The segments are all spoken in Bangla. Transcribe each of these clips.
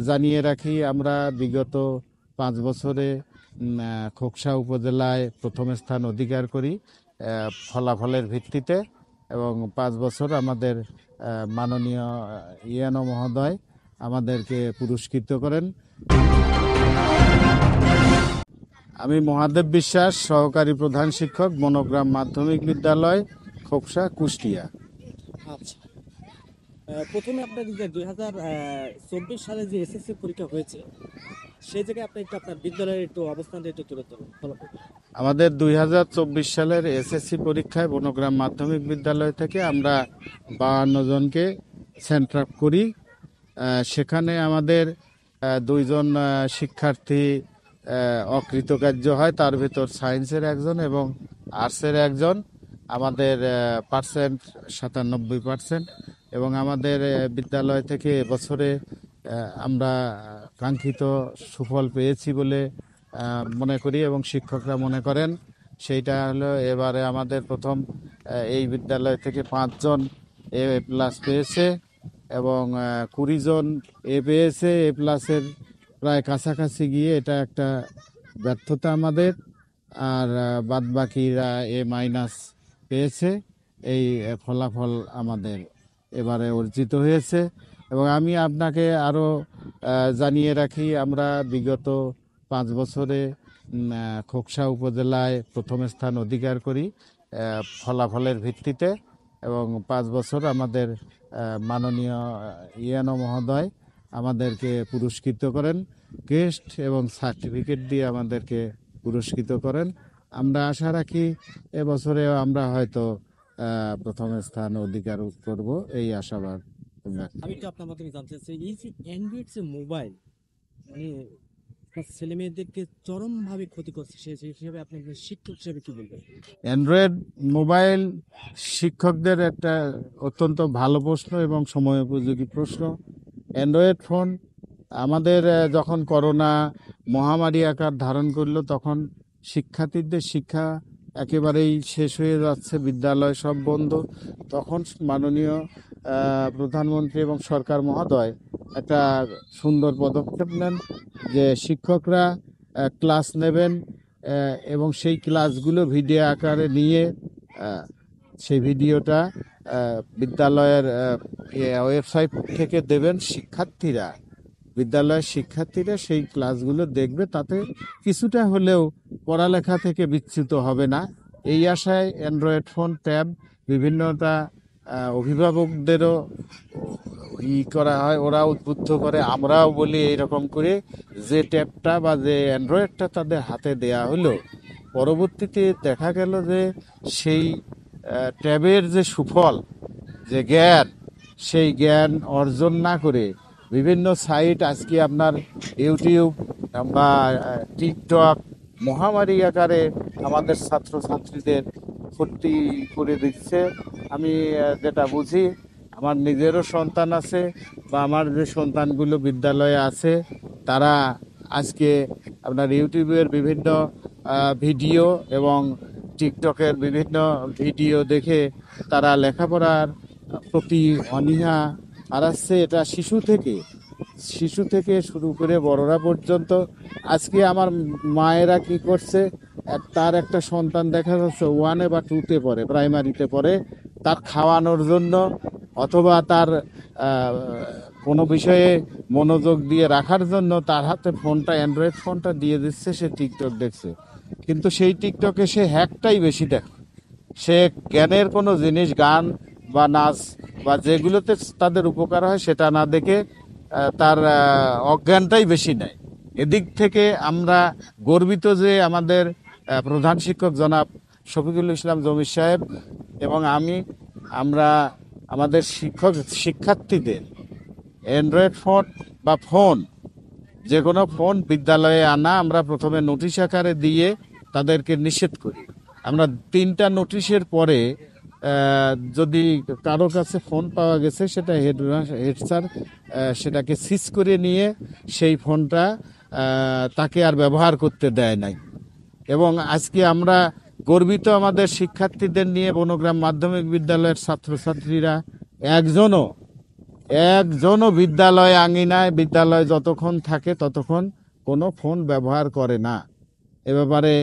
জানিয়ে রাখি, আমরা বিগত 5 বছরে খোকসা উপজেলায় প্রথম স্থান অধিকার করি ফলাফলের ভিত্তিতে, এবং 5 বছর আমাদের মাননীয় ইএনও মহোদয় আমাদেরকে পুরস্কৃত করেন। আমি মহাদেব বিশ্বাস, সহকারী প্রধান শিক্ষক, বনগ্রাম মাধ্যমিক বিদ্যালয়, খোকসা, কুষ্টিয়া। আচ্ছা, প্রথমে আপনার যে 2024 সালে যে এসএসসি পরীক্ষা হয়েছে, সেই জায়গায় আপনি একটু আপনার বিদ্যালয়ের একটু অবস্থানটা একটু তুলে ধরুন। আমাদের 2024 সালের এসএসসি পরীক্ষায় বনগ্রাম মাধ্যমিক বিদ্যালয় থেকে আমরা 52 জনকে সেন্টার আপ করি। সেখানে আমাদের 2 জন শিক্ষার্থী অকৃতকার্য হয়, তার ভিতর সায়েন্সের একজন এবং আর্টসের একজন। আমাদের পার্সেন্ট 97%, এবং আমাদের বিদ্যালয় থেকে এবছরে আমরা কাঙ্ক্ষিত সুফল পেয়েছি বলে মনে করি এবং শিক্ষকরা মনে করেন। সেইটা হলো এবারে আমাদের প্রথম এই বিদ্যালয় থেকে 5 জন A+ পেয়েছে এবং 20 জন এ পেয়েছে। A+-এর প্রায় কাছাকাছি গিয়ে এটা একটা ব্যর্থতা আমাদের, আর বাদ বাকিরা A- পেয়েছে। এই ফলাফল আমাদের এবারে অর্জিত হয়েছে। এবং আমি আপনাকে আরও জানিয়ে রাখি, আমরা বিগত 5 বছরে খোকসা উপজেলায় প্রথম স্থান অধিকার করি ফলাফলের ভিত্তিতে, এবং 5 বছর আমাদের মাননীয় ইএনও মহোদয় আমাদেরকে পুরস্কৃত করেন, ক্রেস্ট এবং সার্টিফিকেট দিয়ে আমাদেরকে পুরস্কৃত করেন। আমরা আশা রাখি এবছরেও আমরা হয়তো প্রথম স্থান অধিকার করব, এই আশাবাদ। আমি একটু আপনার মাধ্যমে জানতে চাই, এই যে অ্যান্ড্রয়েড যে মোবাইল, মানে ছেলে মেয়েদেরকে চরমভাবে ক্ষতি করছে, সেই হিসেবে আপনি একজন শিক্ষক হিসেবে কি বলবেন? অ্যান্ড্রয়েড মোবাইল শিক্ষকদের একটা অত্যন্ত ভালো প্রশ্ন এবং সময়োপযোগী প্রশ্ন। অ্যান্ড্রয়েড ফোন আমাদের যখন করোনা মহামারী আকার ধারণ করলো, তখন শিক্ষার্থীদের শিক্ষা একেবারেই শেষ হয়ে যাচ্ছে, বিদ্যালয় সব বন্ধ। তখন মাননীয় প্রধানমন্ত্রী এবং সরকার মহোদয় একটা সুন্দর পদক্ষেপ নেন যে শিক্ষকরা ক্লাস নেবেন এবং সেই ক্লাসগুলো ভিডিও আকারে নিয়ে সেই ভিডিওটা বিদ্যালয়ের ওয়েবসাইট থেকে দেবেন। বিদ্যালয়ের শিক্ষার্থীরা সেই ক্লাসগুলো দেখবে, তাতে কিছুটা হলেও পড়ালেখা থেকে বিচ্যুত হবে না। এই আশায় অ্যান্ড্রয়েড ফোন, ট্যাব বিভিন্নটা অভিভাবকদেরও করা হয়, ওরা উদ্বুদ্ধ করে। আমরাও বলি এইরকম করে, যে ট্যাবটা বা যে অ্যান্ড্রয়েডটা তাদের হাতে দেয়া হলো, পরবর্তীতে দেখা গেল যে সেই ট্যাবের যে সুফল, যে জ্ঞান, সেই জ্ঞান অর্জন না করে বিভিন্ন সাইট, আজকে আপনার ইউটিউব বা টিকটক মহামারী আকারে আমাদের ছাত্রছাত্রীদের ক্ষতি করে দিচ্ছে। আমি যেটা বুঝি, আমার নিজেরও সন্তান আছে বা আমার যে সন্তানগুলো বিদ্যালয়ে আছে, তারা আজকে আপনার ইউটিউবের বিভিন্ন ভিডিও এবং টিকটকের বিভিন্ন ভিডিও দেখে তারা লেখাপড়ার প্রতি অনীহা হারাচ্ছে। এটা শিশু থেকে শুরু করে বড়রা পর্যন্ত। আজকে আমার মায়েরা কি করছে, তার একটা সন্তান দেখা যাচ্ছে 1 বা 2-তে পড়ে, প্রাইমারিতে পড়ে, তার খাওয়ানোর জন্য অথবা তার কোনো বিষয়ে মনোযোগ দিয়ে রাখার জন্য তার হাতে ফোনটা, অ্যান্ড্রয়েড ফোনটা দিয়ে দিচ্ছে, সে টিকটক দেখছে। কিন্তু সেই টিকটকে সে হ্যাকটাই বেশি দেখে। সে জ্ঞানের কোনো জিনিস, গান বা নাচ বা যেগুলোতে তাদের উপকার হয় সেটা না দেখে তার অজ্ঞানটাই বেশি নেয়। এদিক থেকে আমরা গর্বিত যে আমাদের প্রধান শিক্ষক জনাব শফিকুল ইসলাম জমির সাহেব এবং আমরা আমাদের শিক্ষার্থীদের অ্যান্ড্রয়েড ফোন বা ফোন, যে কোনো ফোন বিদ্যালয়ে আনা আমরা প্রথমে নোটিশ আকারে দিয়ে তাদেরকে নিষেধ করি। আমরা 3টা নোটিশের পরে যদি কারো কাছে ফোন পাওয়া গেছে, সেটা হেড স্যার সেটাকে সিজ করে নিয়ে সেই ফোনটা তাকে আর ব্যবহার করতে দেয় নাই। এবং আজকে আমরা গর্বিত, আমাদের শিক্ষার্থীদের নিয়ে বনগ্রাম মাধ্যমিক বিদ্যালয়ের ছাত্রছাত্রীরা একজনও বিদ্যালয় আঙিনায় বিদ্যালয় যতক্ষণ থাকে ততক্ষণ কোনো ফোন ব্যবহার করে না। এ ব্যাপারে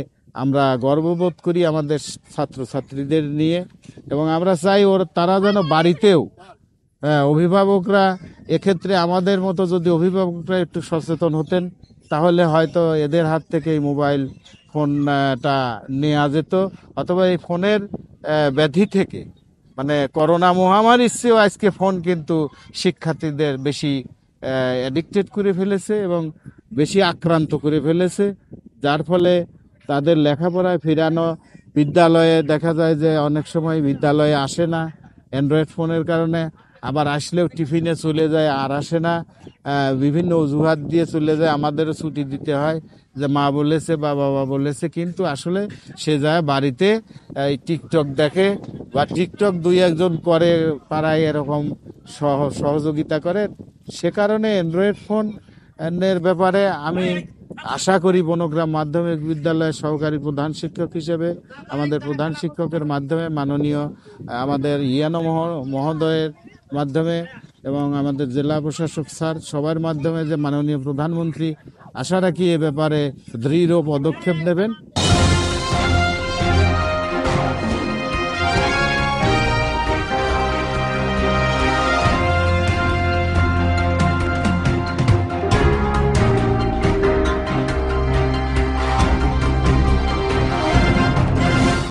আমরা গর্ববোধ করি আমাদের ছাত্রছাত্রীদের নিয়ে, এবং আমরা চাই তারা যেন বাড়িতেও, অভিভাবকরা এক্ষেত্রে আমাদের মতো যদি অভিভাবকরা একটু সচেতন হতেন তাহলে হয়তো এদের হাত থেকে এই মোবাইল ফোনটা নেওয়া যেত, অথবা এই ফোনের ব্যাধি থেকে, মানে করোনা মহামারীর চেয়েও আজকে ফোন কিন্তু শিক্ষার্থীদের বেশি অ্যাডিক্টেড করে ফেলেছে এবং বেশি আক্রান্ত করে ফেলেছে, যার ফলে তাদের লেখাপড়ায় ফিরানো, বিদ্যালয়ে দেখা যায় যে অনেক সময় বিদ্যালয়ে আসে না অ্যান্ড্রয়েড ফোনের কারণে, আবার আসলেও টিফিনে চলে যায় আর আসে না, বিভিন্ন অজুহাত দিয়ে চলে যায়, আমাদেরও ছুটি দিতে হয় যে মা বলেছে বা বাবা বলেছে, কিন্তু আসলে সে যায় বাড়িতে এই টিকটক দেখে বা টিকটক দুই একজন করে পাড়ায় এরকম সহযোগিতা করে। সে কারণে অ্যান্ড্রয়েড ফোন এর ব্যাপারে আমি আশা করি বনগ্রাম মাধ্যমিক বিদ্যালয়ের সহকারী প্রধান শিক্ষক হিসেবে আমাদের প্রধান শিক্ষকের মাধ্যমে, মাননীয় আমাদের ইয়ানো মহোদয়ের মাধ্যমে এবং আমাদের জেলা প্রশাসক স্যার সবার মাধ্যমে, যে মাননীয় প্রধানমন্ত্রী আশা রাখি এ ব্যাপারে দৃঢ় পদক্ষেপ নেবেন।